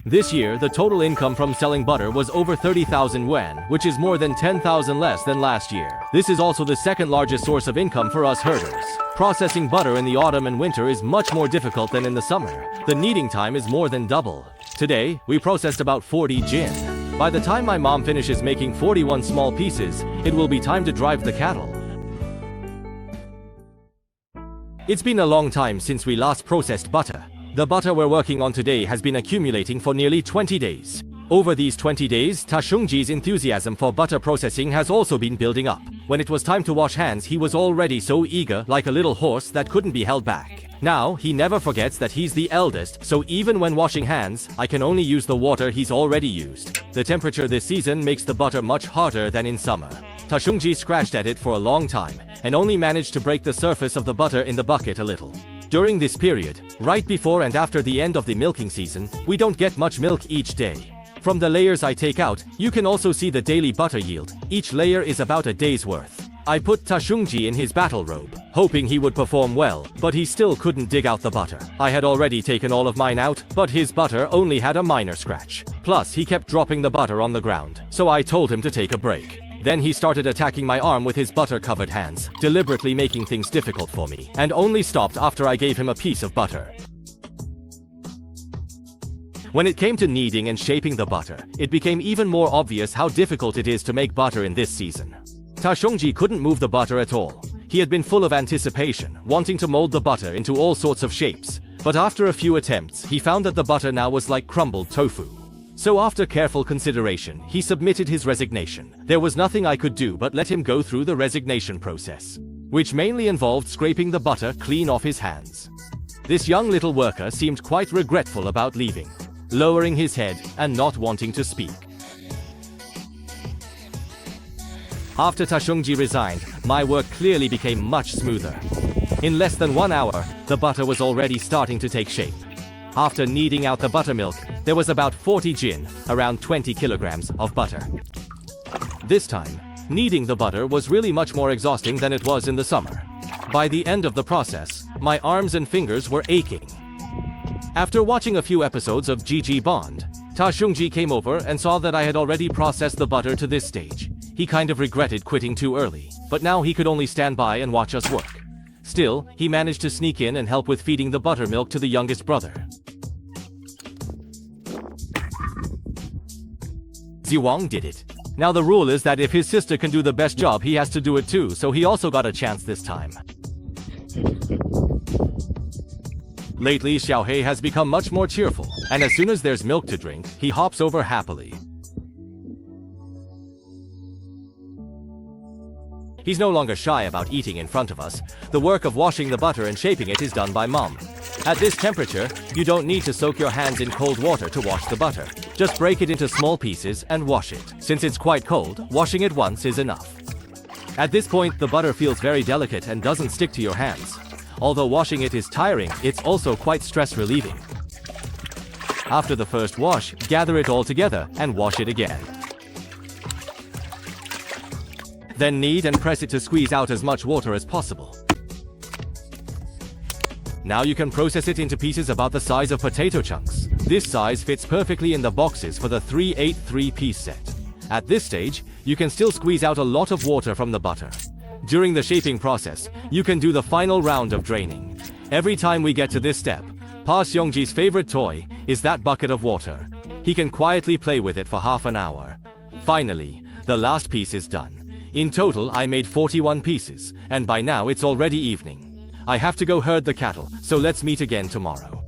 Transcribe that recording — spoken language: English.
This year, the total income from selling butter was over 30,000 yuan, which is more than 10,000 less than last year. This is also the second largest source of income for us herders. Processing butter in the autumn and winter is much more difficult than in the summer. The kneading time is more than double. Today, we processed about 40 jin. By the time my mom finishes making 41 small pieces, it will be time to drive the cattle. It's been a long time since we last processed butter. The butter we're working on today has been accumulating for nearly 20 days. Over these 20 days, Tashungji's enthusiasm for butter processing has also been building up. When it was time to wash hands, he was already so eager, like a little horse that couldn't be held back. Now, he never forgets that he's the eldest, so even when washing hands, I can only use the water he's already used. The temperature this season makes the butter much harder than in summer. Tashungji scratched at it for a long time, and only managed to break the surface of the butter in the bucket a little. During this period, right before and after the end of the milking season, we don't get much milk each day. From the layers I take out, you can also see the daily butter yield. Each layer is about a day's worth. I put Tashungji in his battle robe, hoping he would perform well, but he still couldn't dig out the butter. I had already taken all of mine out, but his butter only had a minor scratch. Plus, he kept dropping the butter on the ground, so I told him to take a break. Then he started attacking my arm with his butter-covered hands, deliberately making things difficult for me, and only stopped after I gave him a piece of butter. When it came to kneading and shaping the butter, it became even more obvious how difficult it is to make butter in this season. Tashungji couldn't move the butter at all. He had been full of anticipation, wanting to mold the butter into all sorts of shapes, but after a few attempts, he found that the butter now was like crumbled tofu. So after careful consideration, he submitted his resignation. There was nothing I could do but let him go through the resignation process, which mainly involved scraping the butter clean off his hands. This young little worker seemed quite regretful about leaving, lowering his head and not wanting to speak. After Tashungji resigned, my work clearly became much smoother. In less than 1 hour, the butter was already starting to take shape. After kneading out the buttermilk, there was about 40 jin, around 20 kilograms, of butter. This time, kneading the butter was really much more exhausting than it was in the summer. By the end of the process, my arms and fingers were aching. After watching a few episodes of GG Bond, Tashungji came over and saw that I had already processed the butter to this stage. He kind of regretted quitting too early, but now he could only stand by and watch us work. Still, he managed to sneak in and help with feeding the buttermilk to the youngest brother. Ziwang did it. Now the rule is that if his sister can do the best job, he has to do it too, so he also got a chance this time. Lately, Xiaohei has become much more cheerful, and as soon as there's milk to drink, he hops over happily. He's no longer shy about eating in front of us. The work of washing the butter and shaping it is done by Mom. At this temperature, you don't need to soak your hands in cold water to wash the butter. Just break it into small pieces and wash it. Since it's quite cold, washing it once is enough. At this point, the butter feels very delicate and doesn't stick to your hands. Although washing it is tiring, it's also quite stress-relieving. After the first wash, gather it all together and wash it again. Then knead and press it to squeeze out as much water as possible. Now you can process it into pieces about the size of potato chunks. This size fits perfectly in the boxes for the 3/8 3-piece set. At this stage, you can still squeeze out a lot of water from the butter. During the shaping process, you can do the final round of draining. Every time we get to this step, Pa Xiongji's favorite toy is that bucket of water. He can quietly play with it for half an hour. Finally, the last piece is done. In total, I made 41 pieces, and by now it's already evening. I have to go herd the cattle, so let's meet again tomorrow.